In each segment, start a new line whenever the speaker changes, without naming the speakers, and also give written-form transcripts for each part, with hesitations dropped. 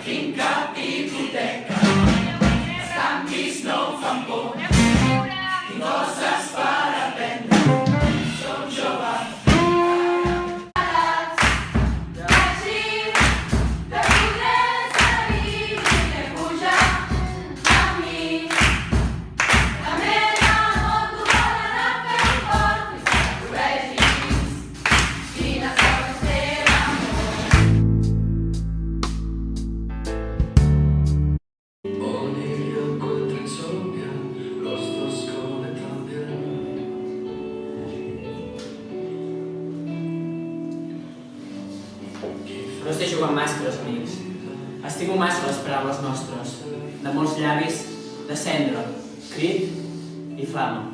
finca, hipoteca, els canvis no em fan por, tinc coses per aprendre, som jove.
No sé jugar amb màscares, amics. Estimo massa les paraules nostres, de molts llavis, de cendra, crit i flama.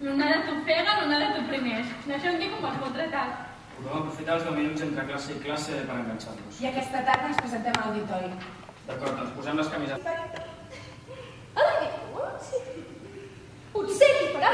L'onada t'ofega, l'onada t'oprimeix. Això en què com has contratat?
Podem aprofitar els 10 minuts entre classe i classe per enganxar-los.
I aquesta tarda ens presentem a l'auditori.
D'acord, ens posem les camisetes.
Potser li farà